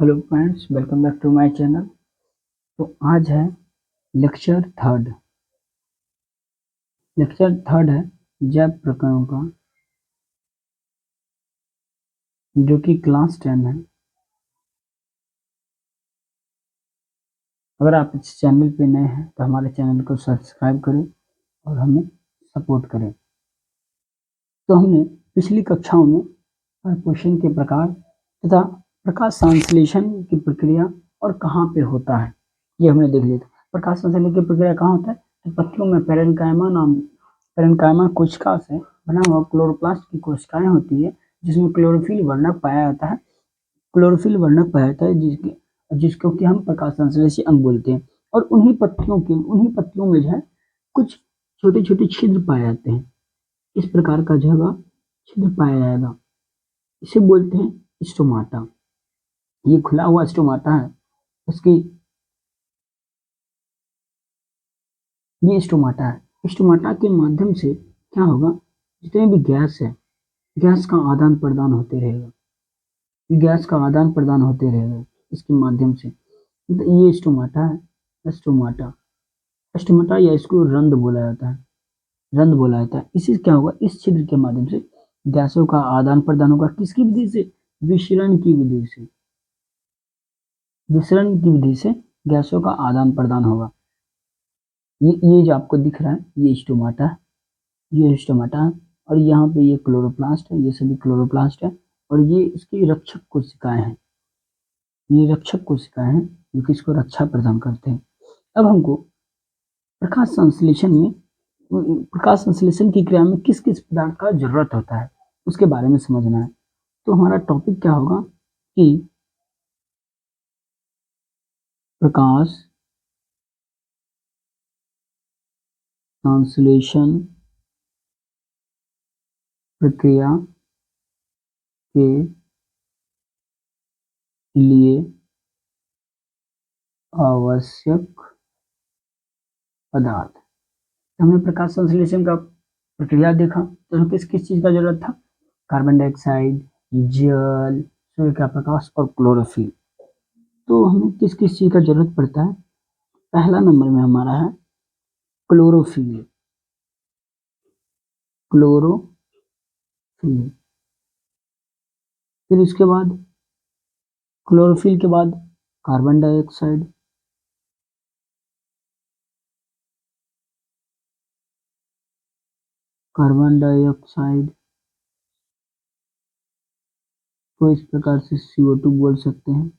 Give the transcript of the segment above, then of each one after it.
Hello friends, welcome back to my channel. तो आज है लेक्चर थर्ड। लेक्चर थर्ड है जैव प्रकरणों का, जो कि क्लास 10 है। अगर आप इस चैनल पे नए हैं तो हमारे चैनल को सब्सक्राइब करें और हमें सपोर्ट करें। तो हमने पिछली कक्षाओं में क्वेश्चन के प्रकार तथा प्रकाश संश्लेषण की प्रक्रिया और कहाँ पे होता है ये हमने देख लिया था। प्रकाश संश्लेषण की प्रक्रिया कहाँ होता है? तो पत्तियों में पेरेन्काइमा कोशिका से बना हुआ क्लोरोप्लास्ट की कोशिकाएं होती है, जिसमें क्लोरोफिल वर्णक पाया जाता है। जिसको कि हम प्रकाश संश्लेषी अंग बोलते हैं। और उन्हीं पत्तियों में जो है कुछ छोटे छोटे छिद्र पाए जाते हैं। इस प्रकार का जगह छिद्र पाया जाएगा, इसे बोलते हैं स्टोमाटा। ये खुला हुआ स्टोमाटा है, इसकी ये स्टोमाटा है। स्टोमाटा के माध्यम से क्या होगा, जितने भी गैस है, गैस का आदान प्रदान होते रहेगा इसके माध्यम से। तो ये स्टोमाटा है। स्टोमाटा या इसको रंध्र बोला जाता है। इसी क्या होगा, इस छिद्र के माध्यम से गैसों का आदान प्रदान होगा। किसकी विधि से? विसरण की विधि से गैसों का आदान प्रदान होगा। ये जो आपको दिख रहा है ये स्टोमाटा है। और यहाँ पे ये क्लोरोप्लास्ट है, ये सभी क्लोरोप्लास्ट है। और ये इसकी रक्षक कोशिकाएं हैं, जो कि इसको रक्षा प्रदान करते हैं। अब हमको प्रकाश संश्लेषण की क्रिया में किस किस पदार्थ का जरूरत होता है उसके बारे में समझना है। तो हमारा टॉपिक क्या होगा कि प्रकाश संश्लेषण प्रक्रिया के लिए आवश्यक पदार्थ। हमने प्रकाश संश्लेषण का प्रक्रिया देखा, तो हमें किस किस चीज का जरूरत था? कार्बन डाइऑक्साइड, जल, सूर्य का प्रकाश और क्लोरोफिल। तो हमें किस किस चीज का जरूरत पड़ता है? पहला नंबर में हमारा है क्लोरोफिल। फिर इसके बाद क्लोरोफिल के बाद कार्बन डाइऑक्साइड, को इस प्रकार से CO2 बोल सकते हैं।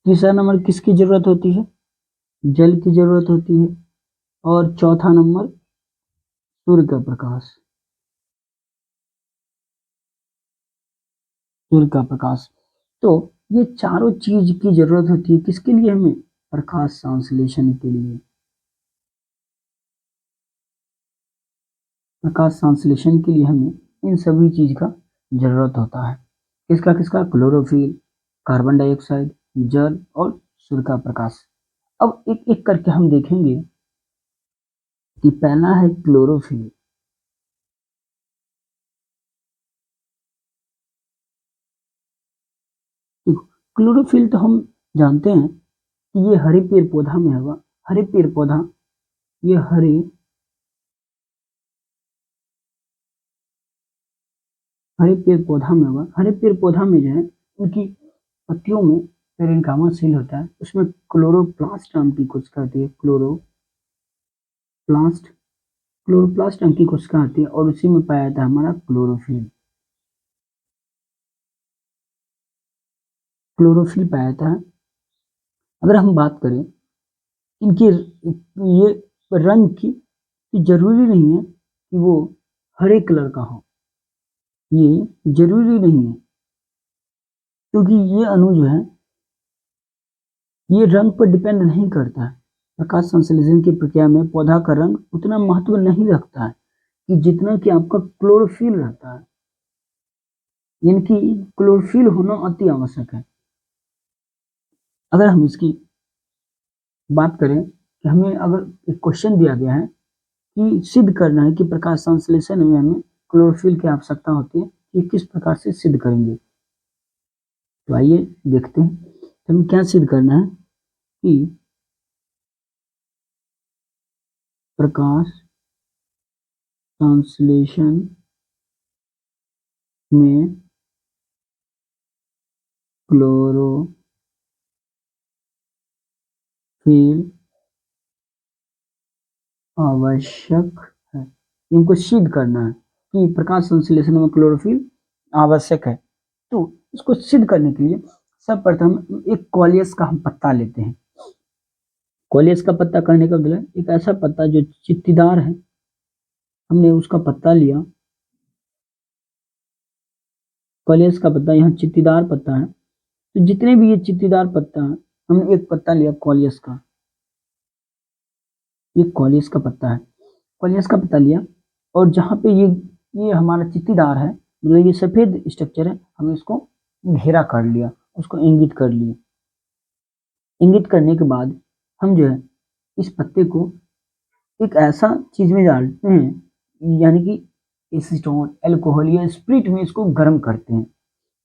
तीसरा नंबर किसकी जरूरत होती है? जल की जरूरत होती है। और चौथा नंबर सूर्य का प्रकाश। तो ये चारों चीज की जरूरत होती है किसके लिए? हमें प्रकाश संश्लेषण के लिए। प्रकाश संश्लेषण के लिए हमें इन सभी चीज का जरूरत होता है। किसका? क्लोरोफिल, कार्बन डाइऑक्साइड, जल और सूर्य का प्रकाश। अब एक एक करके हम देखेंगे कि पहला है क्लोरोफिल। क्लोरोफिल तो हम जानते हैं कि ये हरे पेड़ पौधा में होगा। हरे पेड़ पौधा, ये हरे पेड़ पौधा में होगा। हरे पेड़ पौधा में जो है उनकी पत्तियों में पेरेन्काइमा सील होता है, उसमें क्लोरोप्लास्ट नाम की कोशिका होती है। क्लोरोप्लास्ट नाम की कोशिका होती है और उसी में पाया जाता है हमारा क्लोरोफिल पाया जाता है। अगर हम बात करें इनकी ये रंग की, जरूरी नहीं है कि वो हरे कलर का हो, ये जरूरी नहीं है, क्योंकि ये अणु जो है ये रंग पर डिपेंड नहीं करता है। प्रकाश संश्लेषण की प्रक्रिया में पौधा का रंग उतना महत्व नहीं रखता है कि जितना कि आपका क्लोरोफिल रहता है। यानी कि क्लोरोफिल होना अति आवश्यक है। अगर हम इसकी बात करें कि हमें अगर एक क्वेश्चन दिया गया है कि सिद्ध करना है कि प्रकाश संश्लेषण में हमें क्लोरोफिल की आवश्यकता होती है, ये किस प्रकार से सिद्ध करेंगे? तो आइए देखते हैं। हमें क्या सिद्ध करना है कि प्रकाश संश्लेषण में क्लोरोफिल आवश्यक है। इनको सिद्ध करना है कि प्रकाश संश्लेषण में क्लोरोफिल आवश्यक है। तो इसको सिद्ध करने के लिए सर्वप्रथम एक कॉलियस का हम पत्ता लेते हैं। कॉलियस का पत्ता कहने का मतलब एक ऐसा पत्ता जो चित्तीदार है, हमने उसका पत्ता लिया। कॉलियस का पत्ता यहाँ चित्तीदार पत्ता है, तो जितने भी ये चित्तीदार पत्ता है, हमने एक पत्ता लिया कॉलियस का, ये कॉलियस का पत्ता है। कॉलियस का पत्ता लिया और जहाँ पे ये हमारा चित्तीदार है, मतलब ये सफेद स्ट्रक्चर है, हमने इसको घेरा कर लिया, उसको इंगित कर लिया। इंगित करने के बाद हम जो है इस पत्ते को एक ऐसा चीज में डालते हैं, यानी कि एसीटोन, अल्कोहल या स्पिरिट में इसको गर्म करते हैं।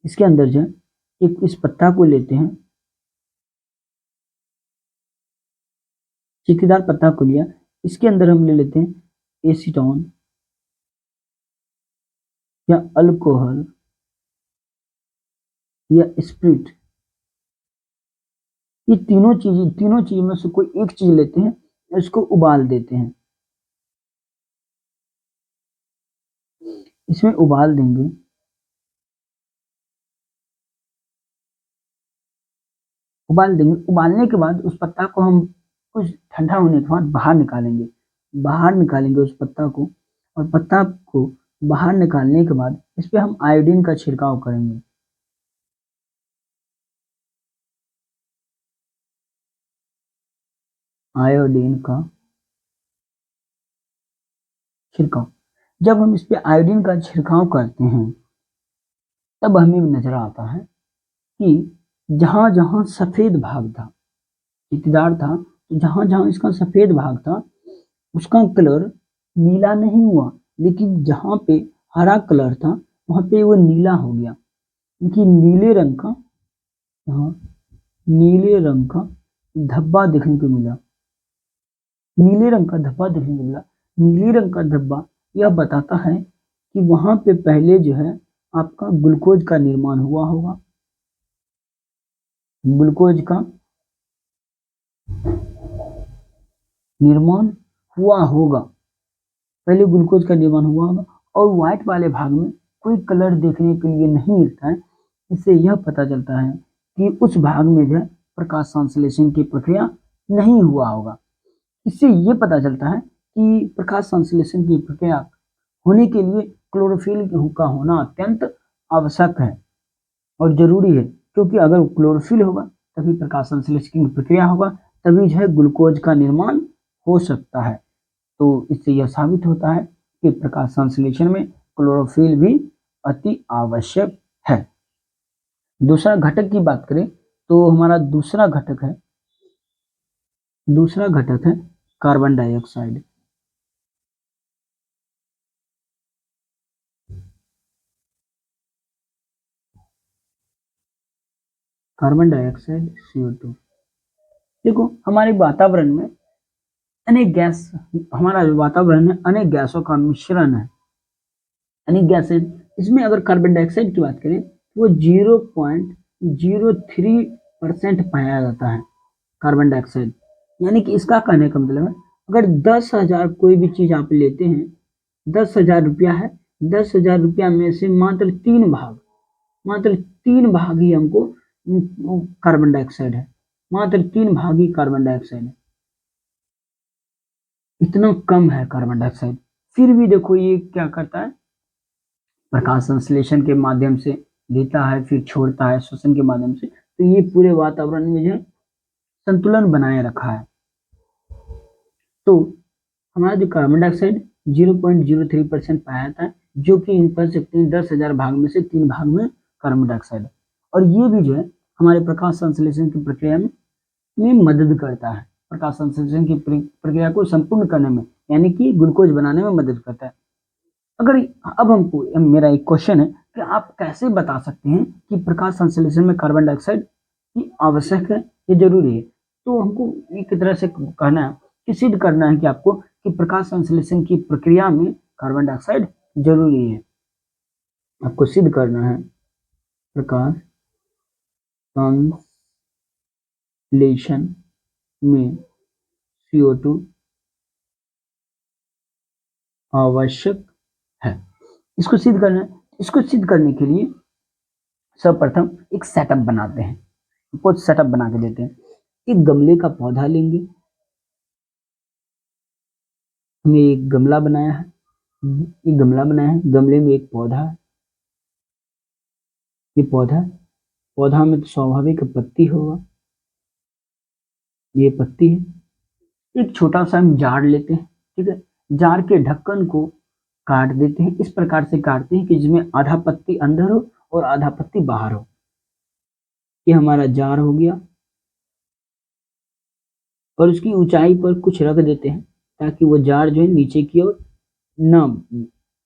इसके अंदर जो है एक इस पत्ता को लेते हैं, चित्तीदार पत्ता को लिया, इसके अंदर हम ले लेते हैं एसीटोन या अल्कोहल या स्पिरिट। ये तीनों चीज में से कोई एक चीज लेते हैं, इसको उबाल देते हैं। इसमें उबाल देंगे, उबालने के बाद उस पत्ता को हम कुछ ठंडा होने के बाद बाहर निकालेंगे उस पत्ता को, और पत्ता को बाहर निकालने के बाद इस पे हम आयोडीन का छिड़काव करेंगे। आयोडीन का छिड़काव, जब हम इस पे आयोडीन का छिड़काव करते हैं तब हमें नजर आता है कि जहां जहां सफेद भाग था, चित्तीदार था, तो जहां जहां इसका सफेद भाग था उसका कलर नीला नहीं हुआ, लेकिन जहां पे हरा कलर था वहां पे वो नीला हो गया, क्योंकि नीले रंग का, यहाँ नीले रंग का धब्बा देखने को मिला। नीले रंग का धब्बा देखने को मिला। नीले रंग का धब्बा यह बताता है कि वहां पे पहले जो है आपका ग्लूकोज का निर्माण हुआ होगा, ग्लूकोज का निर्माण हुआ होगा, पहले ग्लूकोज का निर्माण हुआ होगा। और व्हाइट वाले भाग में कोई कलर देखने के लिए नहीं मिलता है। इससे यह पता चलता है कि उस भाग में जो है प्रकाश संश्लेषण की प्रक्रिया नहीं हुआ होगा। इससे यह पता चलता है कि प्रकाश संश्लेषण की प्रक्रिया होने के लिए क्लोरोफिल का होना अत्यंत आवश्यक है और जरूरी है, क्योंकि अगर क्लोरोफिल होगा तभी प्रकाश संश्लेषण की प्रक्रिया होगा, तभी जो है ग्लूकोज का निर्माण हो सकता है। तो इससे यह साबित होता है कि प्रकाश संश्लेषण में क्लोरोफिल भी अति आवश्यक है। दूसरा घटक की बात करें तो हमारा दूसरा घटक है carbon dioxide. Carbon dioxide CO2। देखो हमारे वातावरण में अनेक गैस, हमारा वातावरण में अनेक गैसों का मिश्रण है, अनेक गैस है। इसमें अगर कार्बन डाइऑक्साइड की बात करें तो वो 0.03% पाया जाता है कार्बन डाइऑक्साइड। यानी कि इसका कहने का मतलब है अगर 10,000 कोई भी चीज आप लेते हैं, 10,000 रुपया है, 10,000 रुपया में से मात्र 3 भाग ही हमको कार्बन डाइऑक्साइड है, मात्र 3 भाग ही कार्बन डाइऑक्साइड है। इतना कम है कार्बन डाइऑक्साइड, फिर भी देखो ये क्या करता है, प्रकाश संश्लेषण के माध्यम से लेता है, फिर छोड़ता है श्वसन के माध्यम से, तो ये पूरे वातावरण में जो संतुलन बनाए रखा है। तो हमारा जो कार्बन डाइऑक्साइड 0.03% पाया जाता है, जो कि हम कह सकते हैं 10,000 भाग में से 3 भाग में कार्बन डाइऑक्साइड है। और ये भी जो है हमारे प्रकाश संश्लेषण की प्रक्रिया में मदद करता है, प्रकाश संश्लेषण की प्रक्रिया को संपूर्ण करने में, यानी कि ग्लूकोज बनाने में मदद करता है। अगर अब मेरा एक क्वेश्चन है कि आप कैसे बता सकते हैं कि प्रकाश संश्लेषण में कार्बन डाइऑक्साइड ये आवश्यक है, ये जरूरी है। तो हमको एक तरह से कहना है कि सिद्ध करना है कि आपको कि प्रकाश संश्लेषण की प्रक्रिया में कार्बन डाइऑक्साइड जरूरी है। आपको सिद्ध करना है प्रकाश संश्लेषण में CO2 आवश्यक है। इसको सिद्ध करना है। इसको सिद्ध करने के लिए सर्वप्रथम एक सेटअप बनाते हैं, कुछ सेटअप बना के देते हैं। एक गमले का पौधा लेंगे, हमने एक गमला बनाया है, गमले में एक पौधा है, ये पौधा में तो स्वाभाविक पत्ती होगा, ये पत्ती है। एक छोटा सा हम जार लेते हैं, ठीक है, जार के ढक्कन को काट देते हैं, इस प्रकार से काटते हैं कि जिसमें आधा पत्ती अंदर हो और आधा पत्ती बाहर हो। ये हमारा जार हो गया, और उसकी ऊंचाई पर कुछ रख देते हैं ताकि वो जार जो है नीचे की ओर न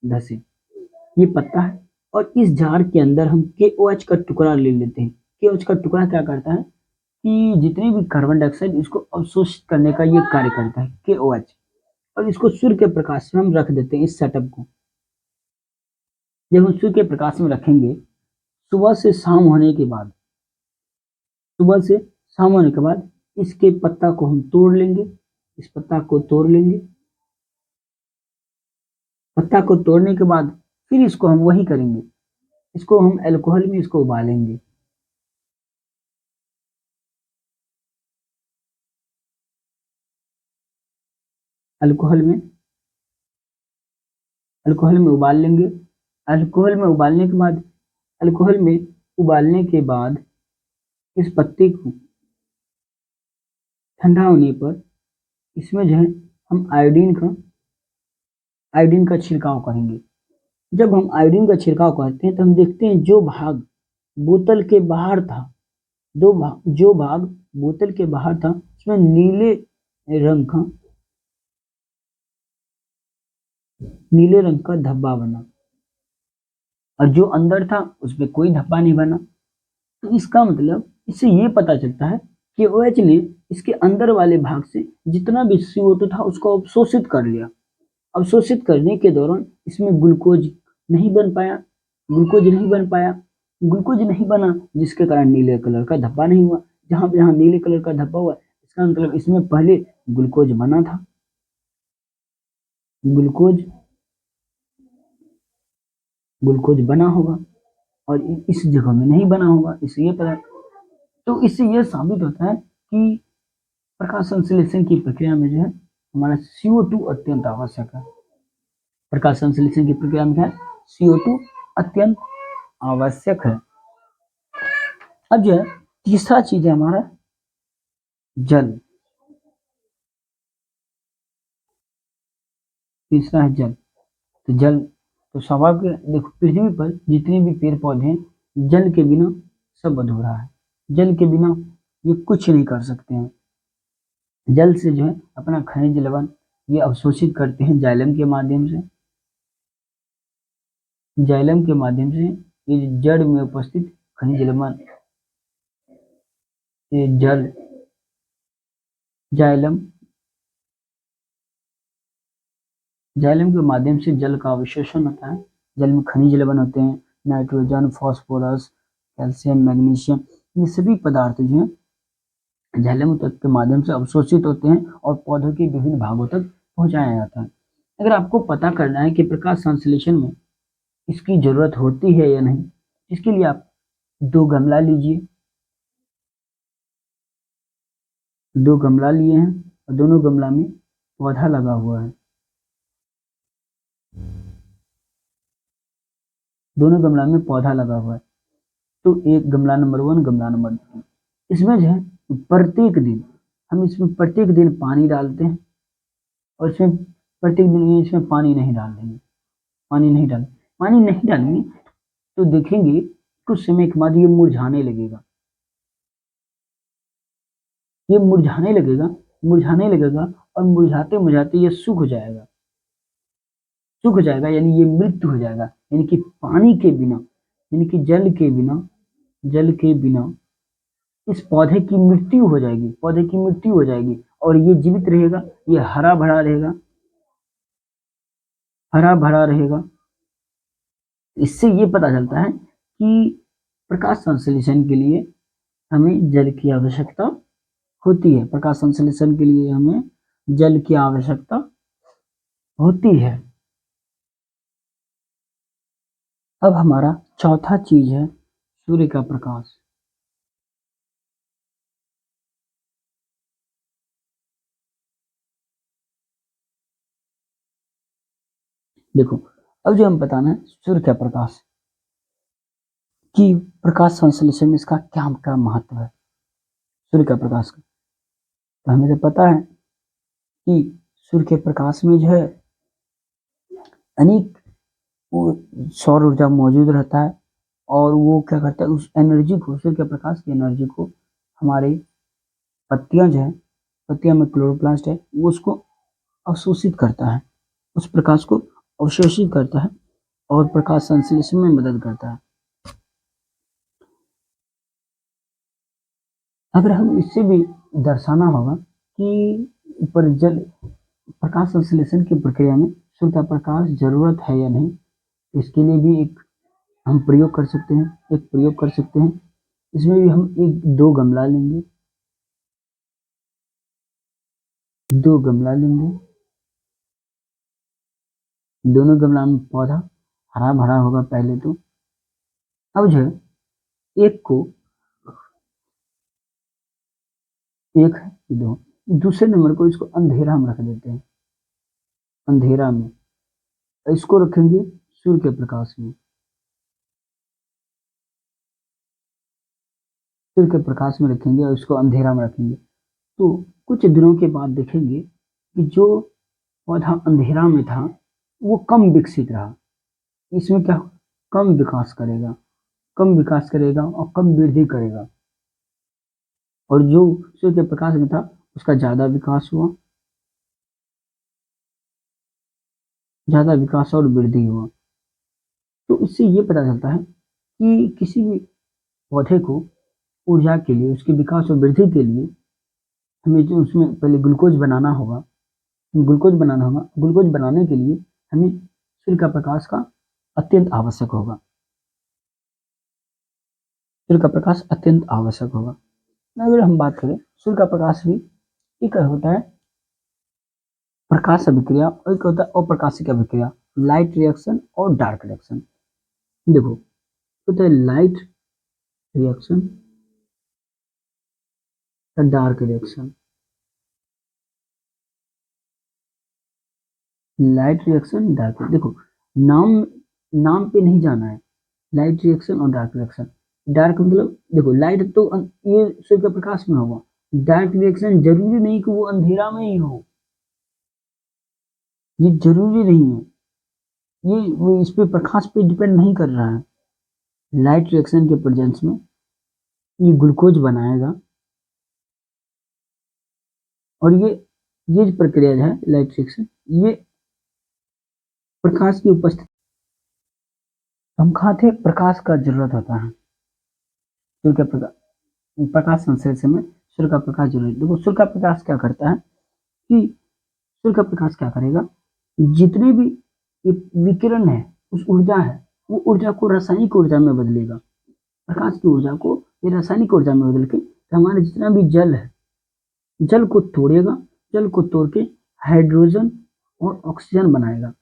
धसे। ये पत्ता है, और इस जार के अंदर हम KOH का टुकड़ा ले लेते हैं। KOH का टुकड़ा क्या करता है कि जितने भी कार्बन डाइऑक्साइड इसको अवशोषित करने का ये कार्य करता है KOH, और इसको सूर्य के प्रकाश में हम रख देते हैं। इस सेटअप को जब हम सूर्य के प्रकाश में रखेंगे, सुबह से शाम होने के बाद इसके पत्ता को हम तोड़ लेंगे। इस पत्ता को तोड़ लेंगे, पत्ता को तोड़ने के बाद फिर इसको हम वही करेंगे, इसको हम अल्कोहल में इसको उबालेंगे। अल्कोहल में उबाल लेंगे। अल्कोहल में उबालने के बाद इस पत्ते को ठंडा होने पर इसमें जो है हम आयोडीन का छिड़काव करेंगे। जब हम आयोडीन का छिड़काव करते हैं तो हम देखते हैं जो भाग बोतल के बाहर था, जो भाग बोतल के बाहर था उसमें नीले रंग का धब्बा बना, और जो अंदर था उसमें कोई धब्बा नहीं बना। तो इसका मतलब इससे ये पता चलता है कि OH ने इसके अंदर वाले भाग से जितना भी CO2 था उसको अवशोषित कर लिया। अवशोषित करने के दौरान इसमें ग्लूकोज नहीं बन पाया, जिसके कारण नीले कलर का धब्बा नहीं हुआ। जहां नीले कलर का धब्बा हुआ, इसका मतलब इसमें पहले ग्लूकोज बना था, ग्लूकोज बना होगा, और इस जगह में नहीं बना होगा, इसलिए पता। तो इससे यह साबित होता है कि प्रकाश संश्लेषण की प्रक्रिया में जो है हमारा CO2 अत्यंत आवश्यक है। प्रकाश संश्लेषण की प्रक्रिया में क्या है, CO2 अत्यंत आवश्यक है। अब जो है तीसरा चीज है हमारा जल। तीसरा है जल। तो जल तो स्वाभाविक, देखो पृथ्वी पर जितने भी पेड़ पौधे हैं, जल के बिना सब अधूरा है। जल के बिना ये कुछ नहीं कर सकते हैं। जल से जो है अपना खनिज लवण ये अवशोषित करते हैं जाइलम के माध्यम से। ये जड़ में उपस्थित खनिज लवण ये जाइलम के माध्यम से जल का अवशोषण होता है। जल में खनिज लवण होते हैं, नाइट्रोजन, फास्फोरस, कैल्शियम, मैग्नीशियम, ये सभी पदार्थ जो है जाइलम तत्व के माध्यम से अवशोषित होते हैं और पौधों के विभिन्न भागों तक पहुंचाया जाता है। अगर आपको पता करना है कि प्रकाश संश्लेषण में इसकी जरूरत होती है या नहीं, इसके लिए आप 2 गमला लीजिए। 2 गमला लिए हैं और दोनों गमला में पौधा लगा हुआ है। दोनों गमला में पौधा लगा हुआ है। तो एक गमला नंबर 1, गमला नंबर 2, इसमें जो है प्रत्येक दिन पानी डालते हैं, और इसमें प्रत्येक दिन इसमें पानी नहीं डालेंगे तो देखेंगे कुछ समय के बाद ये मुरझाने लगेगा। और मुरझाते ये सूख जाएगा, यानी ये मृत्यु हो जाएगा। यानी कि पानी के बिना, यानी कि जल के बिना इस पौधे की मृत्यु हो जाएगी, पौधे की मृत्यु हो जाएगी और ये जीवित रहेगा, ये हरा भरा रहेगा, हरा भरा रहेगा। इससे ये पता चलता है कि प्रकाश संश्लेषण के लिए हमें जल की आवश्यकता होती है, प्रकाश संश्लेषण के लिए हमें जल की आवश्यकता होती है। अब हमारा चौथा चीज है सूर्य का प्रकाश। देखो, अब जो हम बताना है सूर्य का प्रकाश कि प्रकाश संश्लेषण में इसका क्या क्या महत्व है सूर्य का प्रकाश का। तो हमें तो पता है कि सूर्य के प्रकाश में जो है अनेक सौर ऊर्जा मौजूद रहता है और वो क्या करता है, उस एनर्जी को, सूर्य के प्रकाश की एनर्जी को हमारे पत्तियां जो है, पत्तियां में क्लोरोप्लास्ट है, वो उसको अवशोषित करता है, उस प्रकाश को अवशोषित करता है और प्रकाश संश्लेषण में मदद करता है। अगर हम इससे भी दर्शाना होगा कि पर जल प्रकाश संश्लेषण की प्रक्रिया में सूर्य का प्रकाश जरूरत है या नहीं, इसके लिए भी एक हम प्रयोग कर सकते हैं, एक प्रयोग कर सकते हैं। इसमें भी हम एक दो गमला लेंगे, दो गमला लेंगे, दोनों गमला में पौधा हरा भरा होगा पहले तो। अब जो है एक को, एक है दो, दूसरे नंबर को इसको अंधेरा में रख देते हैं, अंधेरा में, इसको रखेंगे सूर्य के प्रकाश में, सूर्य के प्रकाश में रखेंगे और इसको अंधेरा में रखेंगे। तो कुछ दिनों के बाद देखेंगे कि जो पौधा अंधेरा में था वो कम विकसित रहा, इसमें क्या, कम विकास करेगा, कम विकास करेगा और कम वृद्धि करेगा, और जो सूर्य के प्रकाश में था उसका ज्यादा विकास हुआ, ज्यादा विकास और वृद्धि हुआ। तो इससे ये पता चलता है कि किसी भी पौधे को ऊर्जा के लिए, उसके विकास और वृद्धि के लिए हमें जो उसमें पहले ग्लूकोज बनाना होगा, ग्लूकोज बनाना होगा, ग्लूकोज बनाने के लिए हमें सूर्य का प्रकाश का अत्यंत आवश्यक होगा, सूर्य का प्रकाश अत्यंत आवश्यक होगा। अगर हम बात करें सूर्य का प्रकाश भी एक होता है प्रकाश अभिक्रिया और एक होता है अप्रकाशिक अभिक्रिया, लाइट रिएक्शन और डार्क रिएक्शन। देखो, होता है लाइट रिएक्शन या dark reaction, light reaction dark, देखो नाम, नाम पे नहीं जाना है, लाइट रिएक्शन और डार्क रिएक्शन। डार्क मतलब देखो लाइट तो ये सूर्य के प्रकाश में होगा, डार्क रिएक्शन जरूरी नहीं कि वो अंधेरा में ही हो, ये जरूरी नहीं है, ये वो इस पे प्रकाश पे डिपेंड नहीं कर रहा है। लाइट रिएक्शन के प्रेजेंस में ये ग्लूकोज बनाएगा और ये जो प्रक्रिया है लाइट रिएक्शन, ये प्रकाश की उपस्थिति, हम खाते प्रकाश का जरूरत होता है सूर्य का प्रकाश, प्रकाश संश्लेषण में सूर्य का प्रकाश जरूरी। देखो सूर्य का प्रकाश क्या करता है कि सूर्य का प्रकाश क्या करेगा, जितने भी ये विकिरण है, उस ऊर्जा है, वो ऊर्जा को रासायनिक ऊर्जा में बदलेगा, प्रकाश की ऊर्जा को ये रासायनिक ऊर्जा में बदल के हमारे जितना भी जल है, जल को तोड़ेगा, जल को तोड़ के हाइड्रोजन और ऑक्सीजन बनाएगा,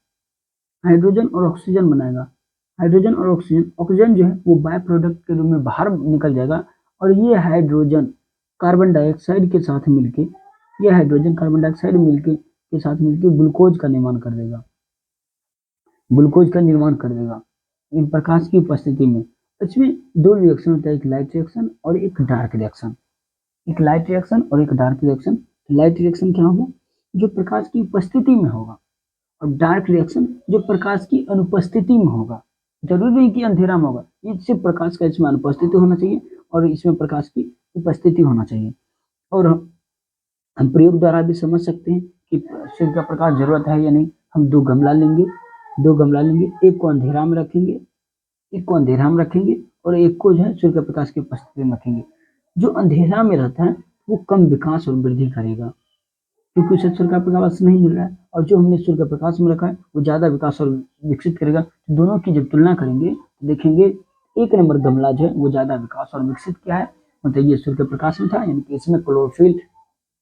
हाइड्रोजन और ऑक्सीजन बनाएगा, हाइड्रोजन और ऑक्सीजन, ऑक्सीजन जो है वो बाय प्रोडक्ट के रूप में बाहर निकल जाएगा और ये हाइड्रोजन कार्बन डाइऑक्साइड के साथ मिलके, ये हाइड्रोजन कार्बन डाइऑक्साइड मिलके के साथ मिलके ग्लूकोज का निर्माण कर देगा, ग्लूकोज का निर्माण कर देगा इन प्रकाश की उपस्थिति में। इसमें दो रिएक्शन होता है, एक लाइट रिएक्शन और एक डार्क रिएक्शन, एक लाइट रिएक्शन और एक डार्क रिएक्शन। लाइट रिएक्शन क्या होगा, जो प्रकाश की उपस्थिति में होगा, और डार्क रिएक्शन जो प्रकाश की अनुपस्थिति में होगा, जरूरी नहीं कि अंधेरा में होगा, इससे प्रकाश का इसमें अनुपस्थिति होना चाहिए और इसमें प्रकाश की उपस्थिति होना चाहिए। और हम प्रयोग द्वारा भी समझ सकते हैं कि सूर्य का प्रकाश जरूरत है या नहीं। हम दो गमला लेंगे, दो गमला लेंगे, एक को अंधेरा में रखेंगे, एक को अंधेरा में रखेंगे और एक को जो है सूर्य के प्रकाश की उपस्थिति में रखेंगे। जो अंधेरा में रहता है वो कम विकास और वृद्धि करेगा, क्योंकि उसे सूर्य का प्रकाश नहीं मिल रहा है, और जो हमने सूर्य का प्रकाश में रखा है वो ज़्यादा विकास और विकसित करेगा। दोनों की जब तुलना करेंगे तो देखेंगे एक नंबर गमला जो है वो ज़्यादा विकास और विकसित किया है, मतलब ये सूर्य के प्रकाश में था, यानी कि इसमें क्लोरोफिल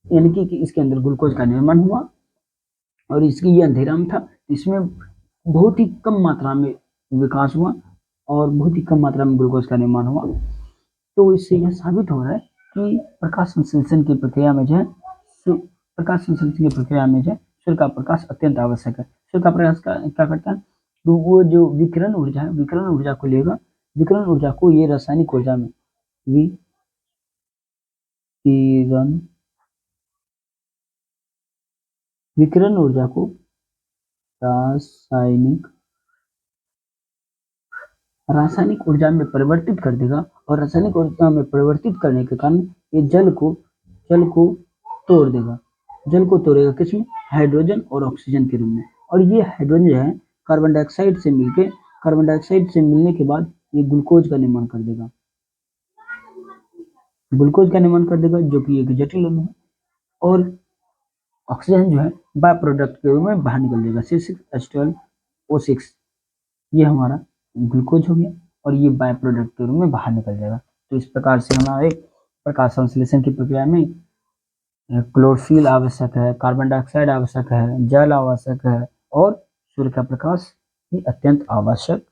यानी कि इसके अंदर ग्लूकोज का निर्माण हुआ, और इसकी ये अंधेरा में था, इसमें बहुत ही कम मात्रा में विकास हुआ और बहुत ही कम मात्रा में ग्लूकोज का निर्माण हुआ। तो इससे यह साबित हो रहा है कि प्रकाश संश्लेषण की प्रक्रिया में जो है प्रकाश संश्लेषण की प्रक्रिया में जो है सूर्य का प्रकाश अत्यंत आवश्यक है। सूर्य का प्रकाश का क्या करता है, तो वो जो विकिरण ऊर्जा है, विकिरण ऊर्जा को लेगा, विकिरण ऊर्जा को ये रासायनिक ऊर्जा में विकिरण विकिरण ऊर्जा को रासायनिक रासायनिक ऊर्जा में परिवर्तित कर देगा, और रासायनिक ऊर्जा में परिवर्तित करने के कारण ये जल को तोड़ देगा। जल को तोड़ेगा किसमें, हाइड्रोजन और ऑक्सीजन के रूप में, और ये हाइड्रोजन जो है कार्बन डाइऑक्साइड से मिलने के बाद ये ग्लूकोज का निर्माण कर देगा, जो कि एक जटिल अणु है, और ऑक्सीजन जो है बाय प्रोडक्ट के रूप में बाहर निकल देगा, C6H12O6, ये हमारा ग्लूकोज हो गया, और ये बाय प्रोडक्ट के रूप में बाहर निकल जाएगा। तो इस प्रकार से हमारे प्रकाश संश्लेषण की प्रक्रिया में क्लोरोफिल आवश्यक है, कार्बन डाइऑक्साइड आवश्यक है, जल आवश्यक है, और सूर्य का प्रकाश भी अत्यंत आवश्यक